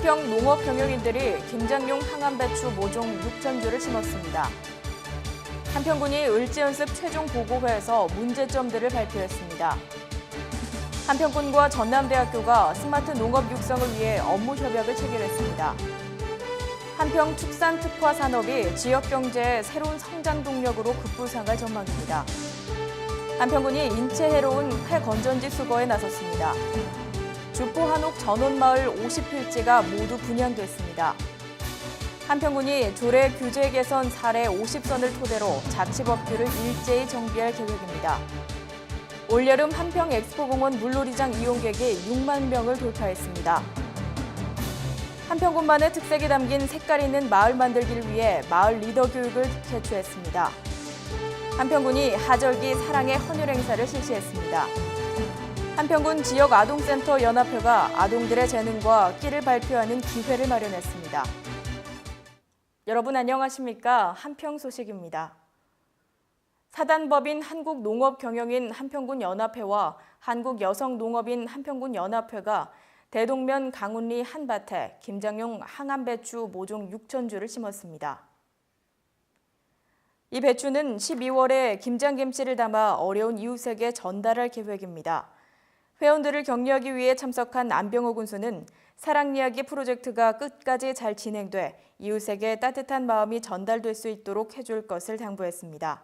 한평 농업 경영인들이 김장용 항암배추 모종 6,000주를 심었습니다. 한평군이 을지연습 최종 보고회에서 문제점들을 발표했습니다. 한평군과 전남대학교가 스마트 농업 육성을 위해 업무 협약을 체결했습니다. 한평 축산 특화 산업이 지역 경제의 새로운 성장 동력으로 급부상할 전망입니다. 한평군이 인체 해로운 폐 건전지 수거에 나섰습니다. 주포 한옥 전원마을 50필지가 모두 분양됐습니다. 한평군이 조례 규제 개선 사례 50선을 토대로 자치법규를 일제히 정비할 계획입니다. 올여름 한평 엑스포공원 물놀이장 이용객이 6만 명을 돌파했습니다. 한평군만의 특색이 담긴 색깔 있는 마을 만들기를 위해 마을 리더 교육을 개최했습니다. 한평군이 하절기 사랑의 헌율 행사를 실시했습니다. 한평군 지역 아동센터 연합회가 아동들의 재능과 끼를 발표하는 기회를 마련했습니다. 여러분 안녕하십니까? 한평 소식입니다. 사단법인 한국농업경영인 한평군 연합회와 한국여성농업인 한평군 연합회가 대동면 강운리 한밭에 김장용 항암배추 모종 6,000주를 심었습니다. 이 배추는 12월에 김장김치를 담아 어려운 이웃에게 전달할 계획입니다. 회원들을 격려하기 위해 참석한 안병호 군수는 사랑이야기 프로젝트가 끝까지 잘 진행돼 이웃에게 따뜻한 마음이 전달될 수 있도록 해줄 것을 당부했습니다.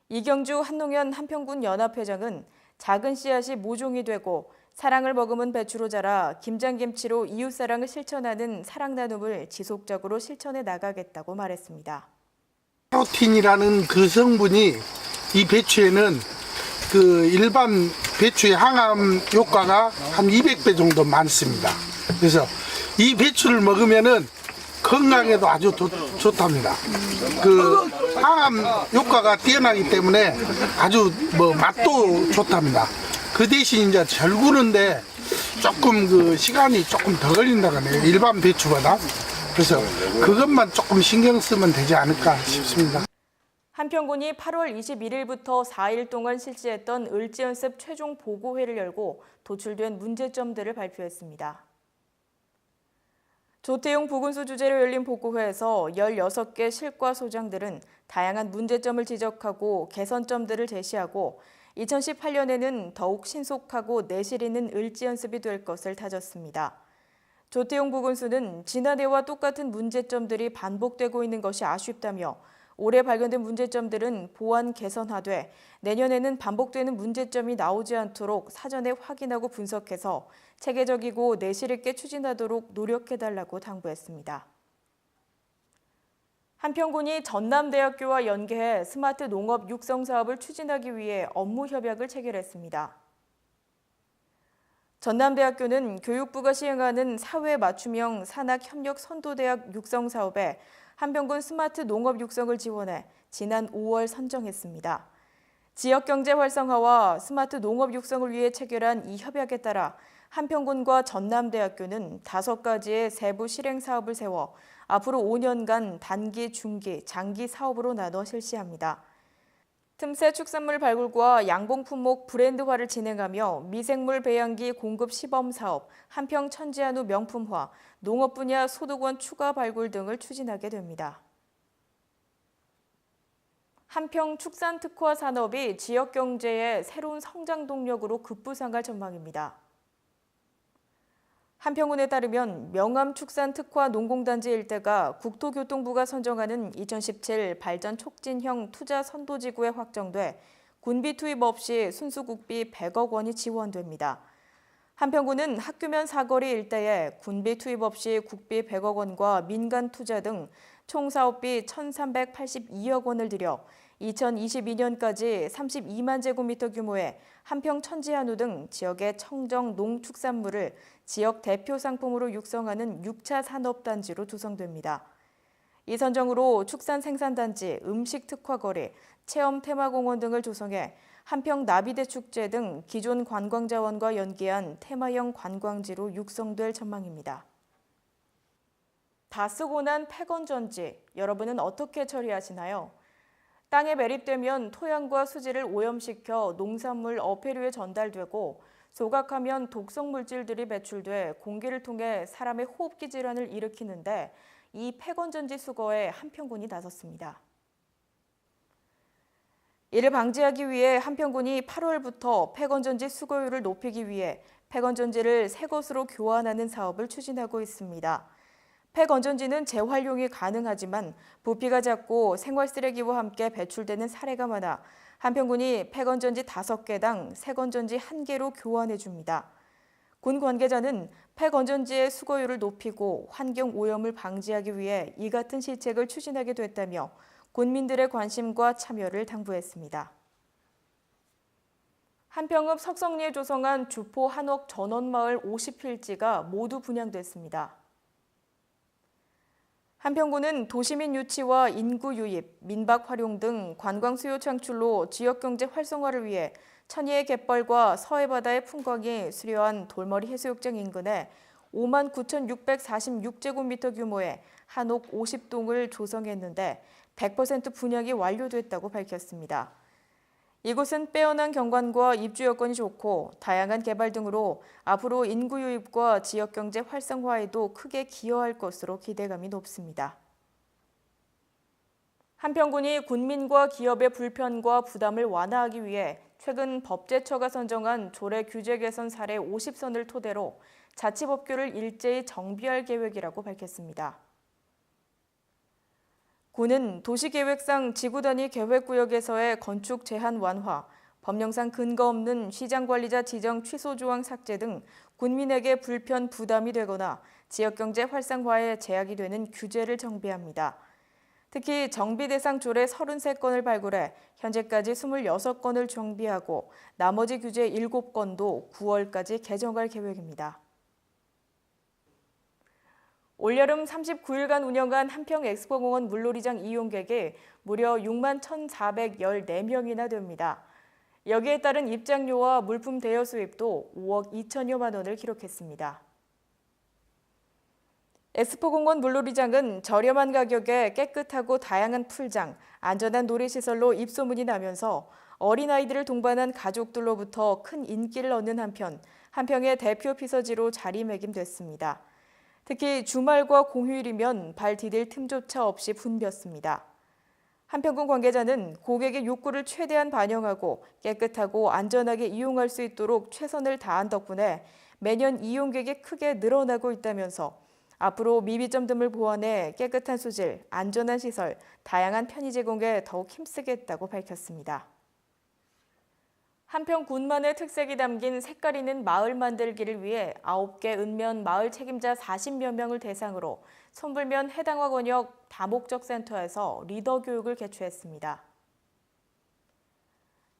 이경주 한농현 한평군 연합회장은 작은 씨앗이 모종이 되고 사랑을 머금은 배추로 자라 김장김치로 이웃사랑을 실천하는 사랑 나눔을 지속적으로 실천해 나가겠다고 말했습니다. 카로틴이라는 그 성분이 이 배추에는 그 일반 배추의 항암 효과가 한 200배 정도 많습니다. 그래서 이 배추를 먹으면은 건강에도 아주 좋답니다. 그 항암 효과가 뛰어나기 때문에 아주 맛도 좋답니다. 그 대신 이제 절구는데 조금 그 시간이 조금 더 걸린다고 하네요. 일반 배추보다. 그래서 그것만 조금 신경 쓰면 되지 않을까 싶습니다. 한평군이 8월 21일부터 4일 동안 실시했던 을지연습 최종 보고회를 열고 도출된 문제점들을 발표했습니다. 조태용 부군수 주재로 열린 보고회에서 16개 실과 소장들은 다양한 문제점을 지적하고 개선점들을 제시하고 2018년에는 더욱 신속하고 내실 있는 을지연습이 될 것을 다졌습니다. 조태용 부군수는 지난해와 똑같은 문제점들이 반복되고 있는 것이 아쉽다며 올해 발견된 문제점들은 보완 개선하되 내년에는 반복되는 문제점이 나오지 않도록 사전에 확인하고 분석해서 체계적이고 내실 있게 추진하도록 노력해달라고 당부했습니다. 한평군이 전남대학교와 연계해 스마트 농업 육성 사업을 추진하기 위해 업무 협약을 체결했습니다. 전남대학교는 교육부가 시행하는 사회 맞춤형 산학협력 선도대학 육성 사업에 한평군 스마트 농업 육성을 지원해 지난 5월 선정했습니다. 지역경제 활성화와 스마트 농업 육성을 위해 체결한 이 협약에 따라 한평군과 전남대학교는 5가지의 세부 실행 사업을 세워 앞으로 5년간 단기, 중기, 장기 사업으로 나눠 실시합니다. 틈새 축산물 발굴과 양봉 품목 브랜드화를 진행하며 미생물 배양기 공급 시범 사업, 한평 천지한우 명품화, 농업 분야 소득원 추가 발굴 등을 추진하게 됩니다. 한평 축산 특화 산업이 지역 경제의 새로운 성장 동력으로 급부상할 전망입니다. 한평군에 따르면 명암 축산 특화 농공단지 일대가 국토교통부가 선정하는 2017 발전 촉진형 투자 선도지구에 확정돼 군비 투입 없이 순수국비 100억 원이 지원됩니다. 한평군은 학교면 사거리 일대에 군비 투입 없이 국비 100억 원과 민간 투자 등 총 사업비 1,382억 원을 들여 2022년까지 32만 제곱미터 규모의 한평 천지한우 등 지역의 청정 농축산물을 지역 대표 상품으로 육성하는 6차 산업단지로 구성됩니다. 이 선정으로 축산 생산단지, 음식 특화거리, 체험 테마공원 등을 조성해 한평 나비대 축제 등 기존 관광자원과 연계한 테마형 관광지로 육성될 전망입니다. 다 쓰고 난 폐건전지, 여러분은 어떻게 처리하시나요? 땅에 매립되면 토양과 수질을 오염시켜 농산물 어패류에 전달되고 소각하면 독성 물질들이 배출돼 공기를 통해 사람의 호흡기 질환을 일으키는데 이 폐건전지 수거에 한평군이 나섰습니다. 이를 방지하기 위해 한평군이 8월부터 폐건전지 수거율을 높이기 위해 폐건전지를 새 것으로 교환하는 사업을 추진하고 있습니다. 폐건전지는 재활용이 가능하지만 부피가 작고 생활쓰레기와 함께 배출되는 사례가 많아 한평군이 폐건전지 5개당 새건전지 1개로 교환해 줍니다. 군 관계자는 폐건전지의 수거율을 높이고 환경 오염을 방지하기 위해 이 같은 시책을 추진하게 됐다며 군민들의 관심과 참여를 당부했습니다. 한평읍 석성리에 조성한 주포 한옥 전원마을 50필지가 모두 분양됐습니다. 한평군은 도시민 유치와 인구 유입, 민박 활용 등 관광 수요 창출로 지역경제 활성화를 위해 천혜의 갯벌과 서해바다의 풍광이 수려한 돌머리 해수욕장 인근에 59,646제곱미터 규모의 한옥 50동을 조성했는데 100% 분양이 완료됐다고 밝혔습니다. 이곳은 빼어난 경관과 입주 여건이 좋고 다양한 개발 등으로 앞으로 인구 유입과 지역경제 활성화에도 크게 기여할 것으로 기대감이 높습니다. 한평군이 군민과 기업의 불편과 부담을 완화하기 위해 최근 법제처가 선정한 조례 규제 개선 사례 50선을 토대로 자치법규를 일제히 정비할 계획이라고 밝혔습니다. 군은 도시계획상 지구단위 계획구역에서의 건축 제한 완화, 법령상 근거 없는 시장관리자 지정 취소 조항 삭제 등 군민에게 불편 부담이 되거나 지역경제 활성화에 제약이 되는 규제를 정비합니다. 특히 정비 대상 조례 33건을 발굴해 현재까지 26건을 정비하고 나머지 규제 7건도 9월까지 개정할 계획입니다. 올여름 39일간 운영한 한평 엑스포공원 물놀이장 이용객이 무려 6만 1,414명이나 됩니다. 여기에 따른 입장료와 물품 대여 수입도 5억 2천여만 원을 기록했습니다. 엑스포공원 물놀이장은 저렴한 가격에 깨끗하고 다양한 풀장, 안전한 놀이시설로 입소문이 나면서 어린아이들을 동반한 가족들로부터 큰 인기를 얻는 한편 한평의 대표 피서지로 자리매김됐습니다. 특히 주말과 공휴일이면 발 디딜 틈조차 없이 붐볐습니다. 한평군 관계자는 고객의 욕구를 최대한 반영하고 깨끗하고 안전하게 이용할 수 있도록 최선을 다한 덕분에 매년 이용객이 크게 늘어나고 있다면서 앞으로 미비점 등을 보완해 깨끗한 수질, 안전한 시설, 다양한 편의 제공에 더욱 힘쓰겠다고 밝혔습니다. 한평 군만의 특색이 담긴 색깔 있는 마을 만들기를 위해 9개 읍면 마을 책임자 40여 명을 대상으로 손불면 해당화 권역 다목적 센터에서 리더 교육을 개최했습니다.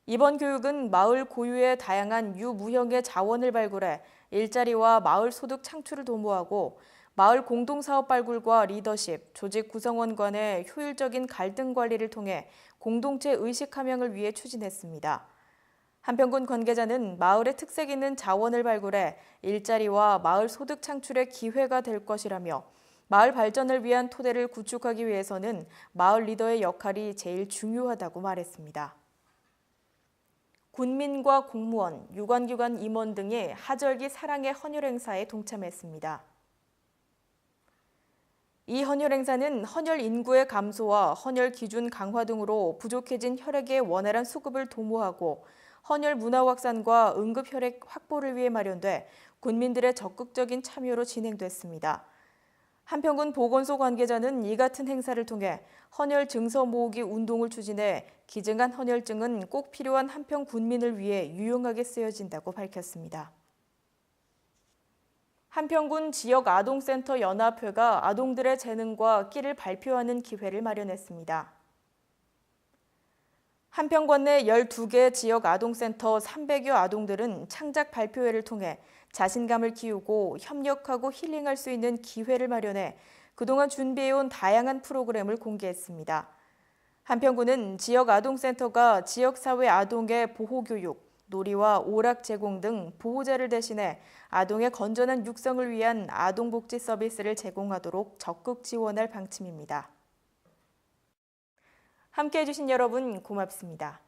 이번 교육은 마을 고유의 다양한 유무형의 자원을 발굴해 일자리와 마을 소득 창출을 도모하고 마을 공동사업 발굴과 리더십, 조직 구성원 간의 효율적인 갈등 관리를 통해 공동체 의식 함양을 위해 추진했습니다. 한평군 관계자는 마을의 특색 있는 자원을 발굴해 일자리와 마을 소득 창출의 기회가 될 것이라며 마을 발전을 위한 토대를 구축하기 위해서는 마을 리더의 역할이 제일 중요하다고 말했습니다. 군민과 공무원, 유관기관 임원 등이 하절기 사랑의 헌혈 행사에 동참했습니다. 이 헌혈 행사는 헌혈 인구의 감소와 헌혈 기준 강화 등으로 부족해진 혈액의 원활한 수급을 도모하고 헌혈 문화 확산과 응급 혈액 확보를 위해 마련돼 군민들의 적극적인 참여로 진행됐습니다. 한평군 보건소 관계자는 이 같은 행사를 통해 헌혈 증서 모으기 운동을 추진해 기증한 헌혈증은 꼭 필요한 한평 군민을 위해 유용하게 쓰여진다고 밝혔습니다. 한평군 지역 아동센터 연합회가 아동들의 재능과 끼를 발표하는 기회를 마련했습니다. 한평권 내 12개 지역 아동센터 300여 아동들은 창작 발표회를 통해 자신감을 키우고 협력하고 힐링할 수 있는 기회를 마련해 그동안 준비해온 다양한 프로그램을 공개했습니다. 한평군은 지역 아동센터가 지역사회 아동의 보호교육, 놀이와 오락 제공 등 보호자를 대신해 아동의 건전한 육성을 위한 아동복지 서비스를 제공하도록 적극 지원할 방침입니다. 함께해 주신 여러분 고맙습니다.